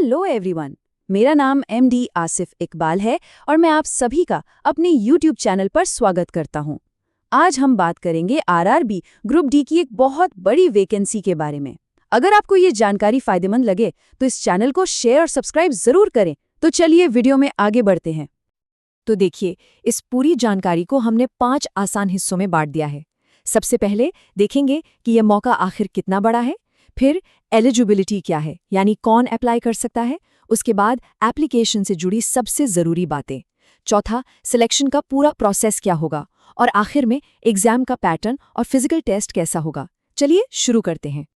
Hello everyone, मेरा नाम MD Asif Iqbal है और मैं आप सभी का अपने यूट्यूब चैनल पर स्वागत करता हूं। आज हम बात करेंगे आरआरबी ग्रुप डी की एक बहुत बड़ी वैकेंसी के बारे में। अगर आपको ये जानकारी फायदेमंद लगे तो इस चैनल को शेयर और सब्सक्राइब जरूर करें। तो चलिए वीडियो में आगे बढ़ते हैं। तो देखिए, इस पूरी जानकारी को हमने 5 आसान हिस्सों में बांट दिया है। सबसे पहले देखेंगे कि यह मौका आखिर कितना बड़ा है, फिर एलिजिबिलिटी क्या है, यानी कौन अप्लाई कर सकता है, उसके बाद एप्लीकेशन से जुड़ी सबसे ज़रूरी बातें, चौथा सिलेक्शन का पूरा प्रोसेस क्या होगा, और आखिर में एग्जाम का पैटर्न और फिजिकल टेस्ट कैसा होगा। चलिए शुरू करते हैं।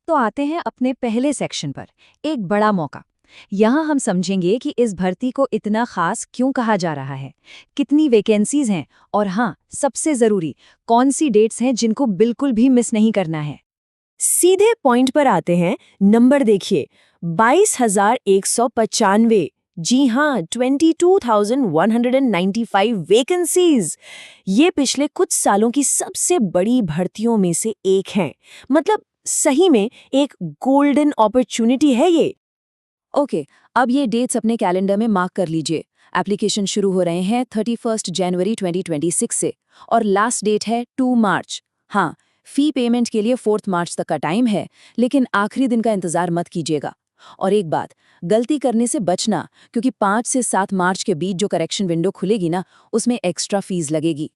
तो आते हैं अपने पहले सेक्शन पर, एक बड़ा मौका। यहाँ हम समझेंगे कि इस भर्ती को इतना खास क्यों कहा जा रहा है, कितनी वैकेंसीज हैं, और हाँ, सबसे ज़रूरी कौन सी डेट्स हैं जिनको बिल्कुल भी मिस नहीं करना है। सीधे पॉइंट पर आते हैं। नंबर देखिए, 22,195। जी हाँ, 22,195 वैकेंसीज। ये पिछले कुछ सालों की सबसे बड़ी भर्तियों में से एक है। मतलब सही में एक गोल्डन अपॉर्चुनिटी है ये। ओके, अब ये डेट्स अपने कैलेंडर में मार्क कर लीजिए। एप्लीकेशन शुरू हो रहे हैं 31 जनवरी 2026 से और लास्ट डेट है 2 मार्च। हाँ, फी पेमेंट के लिए 4 मार्च तक का टाइम है, लेकिन आखिरी दिन का इंतजार मत कीजिएगा। और एक बात, गलती करने से बचना, क्योंकि 5 से 7 मार्च के बीच जो करेक्शन विंडो खुलेगी ना, उसमें एक्स्ट्रा फीस लगेगी।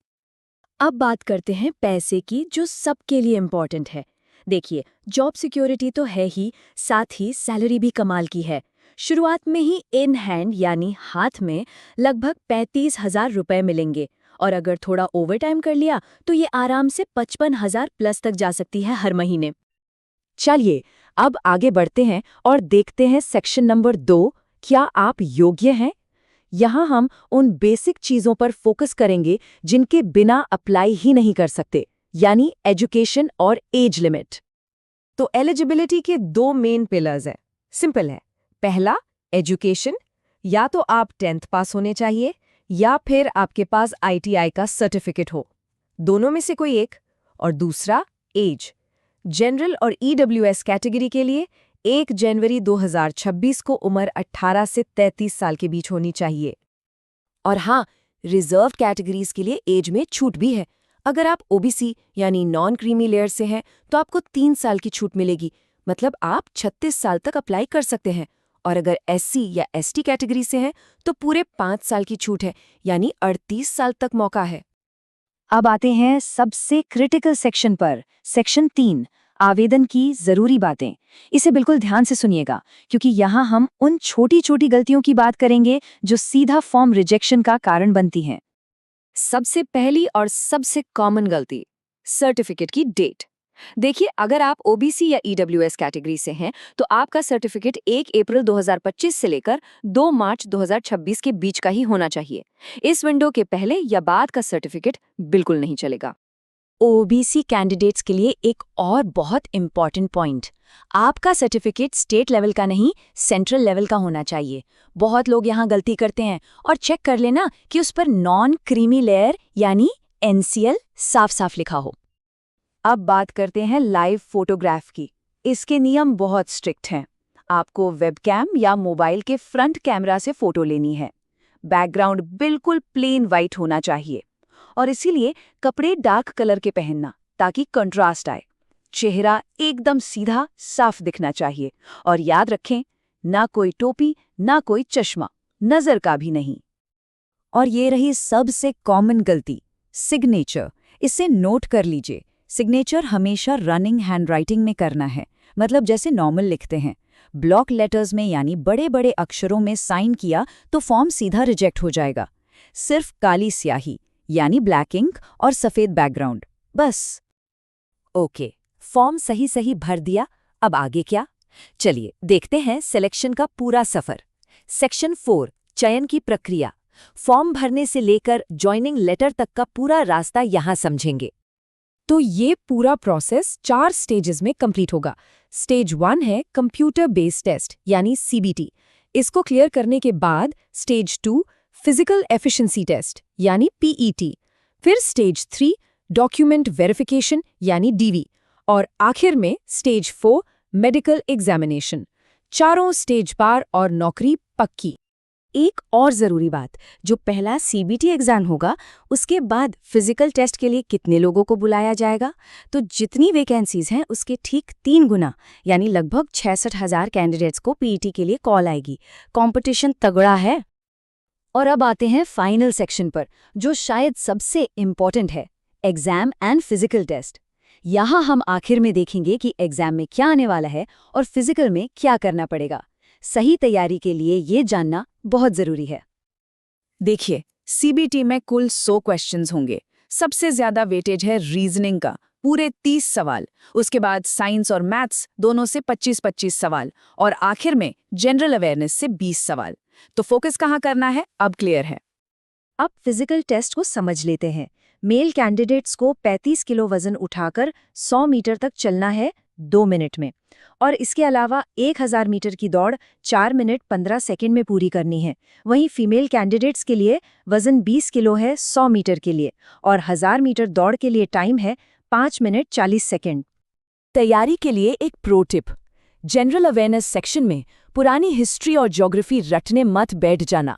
अब बात करते हैं पैसे की, जो सबके लिए इम्पोर्टेंट है। देखिए, जॉब सिक्योरिटी तो है ही, साथ ही सैलरी भी कमाल की है। शुरुआत में ही इन हैंड यानी हाथ में लगभग 35,000 रुपए मिलेंगे, और अगर थोड़ा ओवरटाइम कर लिया तो ये आराम से 55,000 प्लस तक जा सकती है हर महीने। चलिए अब आगे बढ़ते हैं और देखते हैं सेक्शन नंबर 2, क्या आप योग्य हैं। यहाँ हम उन बेसिक चीज़ों पर फोकस करेंगे जिनके बिना अप्लाई ही नहीं कर सकते, यानी एजुकेशन और एज लिमिट। तो एलिजिबिलिटी के 2 मेन पिलर्स हैं। सिंपल है। पहला, एजुकेशन। या तो आप 10th पास होने चाहिए या फिर आपके पास ITI का सर्टिफिकेट हो, दोनों में से कोई एक। और दूसरा, एज। जनरल और EWS कैटेगरी के लिए 1 जनवरी 2026 को उम्र 18 से 33 साल के बीच होनी चाहिए। और हाँ, रिजर्व कैटेगरीज के लिए एज में छूट भी है। अगर आप OBC यानी नॉन क्रीमी लेयर से हैं तो आपको 3 साल की छूट मिलेगी, मतलब आप 36 साल तक अप्लाई कर सकते हैं। और अगर SC या ST कैटेगरी से हैं तो पूरे 5 साल की छूट है, यानी 38 साल तक मौका है। अब आते हैं सबसे क्रिटिकल सेक्शन पर, सेक्शन 3, आवेदन की जरूरी बातें। इसे बिल्कुल ध्यान से सुनिएगा, क्योंकि यहाँ हम उन छोटी छोटी गलतियों की बात करेंगे जो सीधा फॉर्म रिजेक्शन का कारण बनती हैं। सबसे पहली और सबसे कॉमन गलती, सर्टिफिकेट की डेट। देखिए, अगर आप OBC या EWS कैटेगरी से हैं तो आपका सर्टिफिकेट 1 अप्रैल 2025 से लेकर 2 मार्च 2026 के बीच का ही होना चाहिए। इस विंडो के पहले या बाद का सर्टिफिकेट बिल्कुल नहीं चलेगा। OBC कैंडिडेट्स के लिए एक और बहुत इंपॉर्टेंट पॉइंट, आपका सर्टिफिकेट स्टेट लेवल का नहीं, सेंट्रल लेवल का होना चाहिए। बहुत लोग यहाँ गलती करते हैं, और चेक कर लेना कि उस पर नॉन क्रीमी लेयर यानी NCL साफ साफ लिखा हो। अब बात करते हैं लाइव फोटोग्राफ की। इसके नियम बहुत स्ट्रिक्ट हैं। आपको वेबकैम या मोबाइल के फ्रंट कैमरा से फोटो लेनी है। बैकग्राउंड बिल्कुल प्लेन वाइट होना चाहिए, और इसीलिए कपड़े डार्क कलर के पहनना ताकि कंट्रास्ट आए। चेहरा एकदम सीधा साफ दिखना चाहिए, और याद रखें, ना कोई टोपी ना कोई चश्मा, नजर का भी नहीं। और ये रही सबसे कॉमन गलती, सिग्नेचर। इसे नोट कर लीजिए। सिग्नेचर हमेशा रनिंग हैंडराइटिंग में करना है, मतलब जैसे नॉर्मल लिखते हैं। ब्लॉक लेटर्स में यानी बड़े बड़े अक्षरों में साइन किया तो फॉर्म सीधा रिजेक्ट हो जाएगा। सिर्फ काली स्याही यानी ब्लैक इंक और सफेद बैकग्राउंड, बस। ओके, फॉर्म सही सही भर दिया, अब आगे क्या? चलिए देखते हैं सिलेक्शन का पूरा सफर। सेक्शन 4, चयन की प्रक्रिया। फॉर्म भरने से लेकर ज्वाइनिंग लेटर तक का पूरा रास्ता यहाँ समझेंगे। तो ये पूरा प्रोसेस 4 स्टेजेस में कंप्लीट होगा। स्टेज 1 है कंप्यूटर बेस्ड टेस्ट यानी CBT। इसको क्लियर करने के बाद स्टेज 2 फिजिकल एफिशिएंसी टेस्ट यानी PET। फिर स्टेज 3 डॉक्यूमेंट वेरिफिकेशन यानी DV। और आखिर में स्टेज 4 मेडिकल एग्जामिनेशन। चारों स्टेज पार और नौकरी पक्की। एक और ज़रूरी बात, जो पहला सीबीटी एग्ज़ाम होगा, उसके बाद फिजिकल टेस्ट के लिए कितने लोगों को बुलाया जाएगा? तो जितनी वैकेंसीज हैं उसके ठीक 3 गुना, यानी लगभग 66,000 कैंडिडेट्स को पीईटी के लिए कॉल आएगी। कंपटीशन तगड़ा है। और अब आते हैं फाइनल सेक्शन पर, जो शायद सबसे इम्पॉर्टेंट है, एग्जाम एंड फिजिकल टेस्ट। यहाँ हम आखिर में देखेंगे कि एग्जाम में क्या आने वाला है और फिजिकल में क्या करना पड़ेगा। सही तैयारी के लिए ये जानना बहुत जरूरी है। देखिए, सीबीटी में कुल 100 क्वेश्चंस होंगे। सबसे ज्यादा वेटेज है रीजनिंग का, पूरे 30 सवाल। उसके बाद साइंस और मैथ्स दोनों से 25-25 सवाल, और आखिर में जनरल अवेयरनेस से 20 सवाल। तो फोकस कहाँ करना है, अब क्लियर है। अब फिजिकल टेस्ट को समझ लेते हैं। मेल कैंडिडेट्स को 35 किलो वजन उठाकर 100 मीटर तक चलना है 2 मिनट में, और इसके अलावा 1000 मीटर की दौड़ 4 मिनट 15 सेकंड में पूरी करनी है। वहीं फीमेल कैंडिडेट्स के लिए वजन 20 किलो है 100 मीटर के लिए, और 1000 मीटर दौड़ के लिए टाइम है 5 मिनट 40 सेकंड। तैयारी के लिए एक pro tip, general awareness section में पुरानी हिस्ट्री और ज्योग्राफी रटने मत बैठ जाना।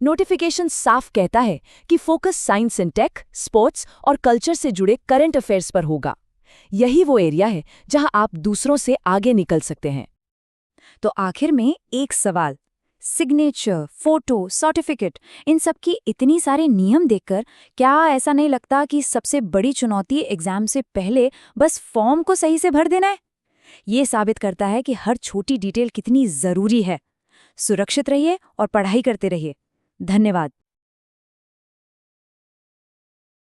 नोटिफिकेशन साफ कहता है कि focus science and tech, sports और कल्चर से जुड़े करंट अफेयर्स पर होगा। यही वो एरिया है जहां आप दूसरों से आगे निकल सकते हैं। तो आखिर में एक सवाल, सिग्नेचर, फोटो, सर्टिफिकेट, इन सब की इतनी सारे नियम देखकर क्या ऐसा नहीं लगता कि सबसे बड़ी चुनौती एग्जाम से पहले बस फॉर्म को सही से भर देना है? ये साबित करता है कि हर छोटी डिटेल कितनी जरूरी है। सुरक्षित रहिए और पढ़ाई करते रहिए। धन्यवाद।